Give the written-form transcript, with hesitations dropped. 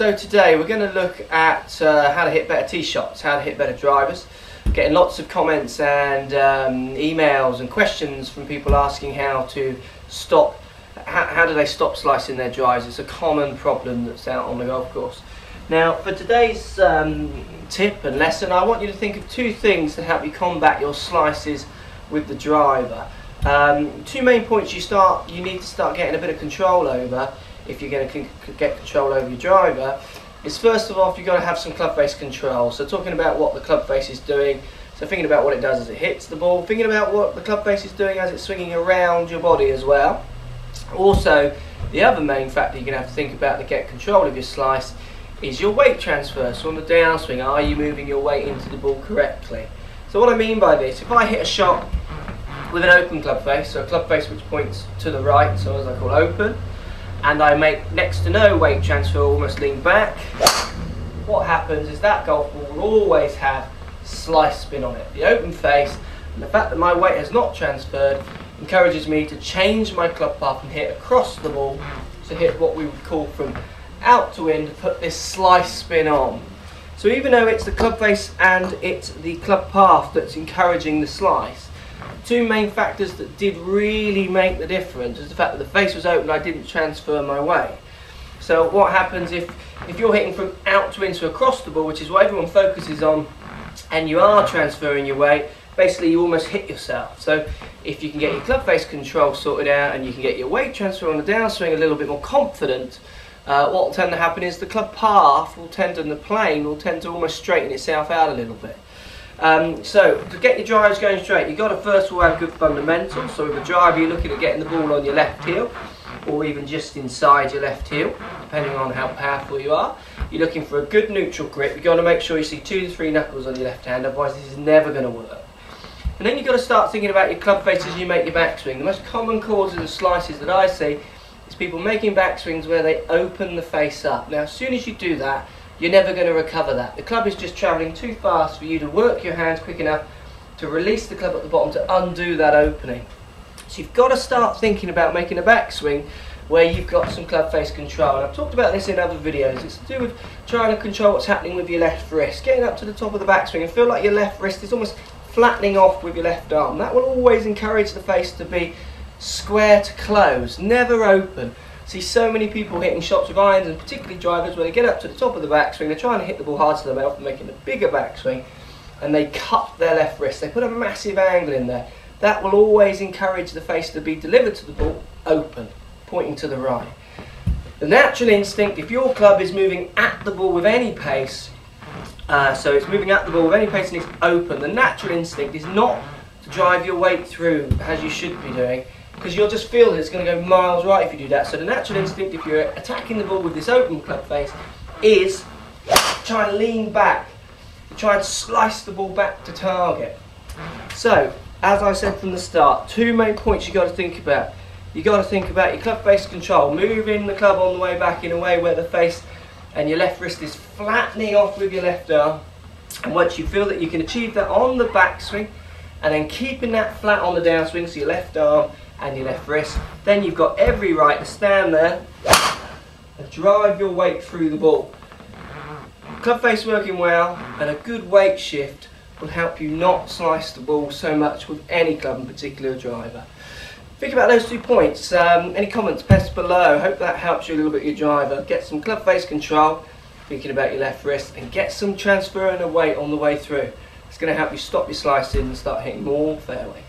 So today we're going to look at how to hit better tee shots, how to hit better drivers. Getting lots of comments and emails and questions from people asking how to stop, how do they stop slicing their drives. It's a common problem that's out on the golf course. Now for today's tip and lesson, I want you to think of two things to help you combat your slices with the driver. Two main points you need to start getting a bit of control over if you're going to get control over your driver is, first of all, you've got to have some club face control. So talking about what the club face is doing, so thinking about what it does as it hits the ball, thinking about what the club face is doing as it's swinging around your body as well. Also, the other main factor you're going to have to think about to get control of your slice is your weight transfer. So on the downswing, are you moving your weight into the ball correctly? So what I mean by this, if I hit a shot with an open club face, so a club face which points to the right, so as I call open, and I make next to no weight transfer, almost lean back, what happens is that golf ball will always have slice spin on it. The open face, and the fact that my weight has not transferred, encourages me to change my club path and hit across the ball to hit what we would call from out to in, to put this slice spin on. So even though it's the club face and it's the club path that's encouraging the slice, two main factors that did really make the difference is the fact that the face was open, I didn't transfer my weight. So what happens if you're hitting from out to in, so across the ball, which is what everyone focuses on, and you are transferring your weight, basically you almost hit yourself. So if you can get your club face control sorted out and you can get your weight transfer on the downswing a little bit more confident, what will tend to happen is the club path will tend to, and the plane will tend to almost straighten itself out a little bit. So to get your drives going straight, you've got to first of all have good fundamentals. So with a driver, you're looking at getting the ball on your left heel, or even just inside your left heel, depending on how powerful you are. You're looking for a good neutral grip. You've got to make sure you see 2 to 3 knuckles on your left hand, otherwise this is never going to work. And then you've got to start thinking about your club face as you make your backswing. The most common causes of slices that I see is people making backswings where they open the face up. Now as soon as you do that, you're never going to recover that. The club is just travelling too fast for you to work your hands quick enough to release the club at the bottom to undo that opening. So you've got to start thinking about making a backswing where you've got some club face control. And I've talked about this in other videos. It's to do with trying to control what's happening with your left wrist. Getting up to the top of the backswing and feel like your left wrist is almost flattening off with your left arm. That will always encourage the face to be square to close, never open. See so many people hitting shots with irons, and particularly drivers, when they get up to the top of the backswing, they're trying to hit the ball hard, so they're often making a bigger backswing, and they cut their left wrist. They put a massive angle in there. That will always encourage the face to be delivered to the ball open, pointing to the right. The natural instinct, if your club is moving at the ball with any pace, so it's moving at the ball with any pace and it's open, the natural instinct is not to drive your weight through as you should be doing, because you'll just feel that it's going to go miles right if you do that. So the natural instinct, if you're attacking the ball with this open club face, is try and lean back, try and slice the ball back to target. So, as I said from the start, two main points you've got to think about. You've got to think about your club face control, moving the club on the way back in a way where the face and your left wrist is flattening off with your left arm. And once you feel that you can achieve that on the backswing, and then keeping that flat on the downswing, so your left arm and your left wrist, then you've got every right to stand there and drive your weight through the ball. Club face working well and a good weight shift will help you not slice the ball so much with any club, in particular a driver. Think about those 2 points. Any comments, best below. Hope that helps you a little bit with your driver. Get some club face control, thinking about your left wrist, and get some transferring of weight on the way through. It's going to help you stop your slicing and start hitting more fairway.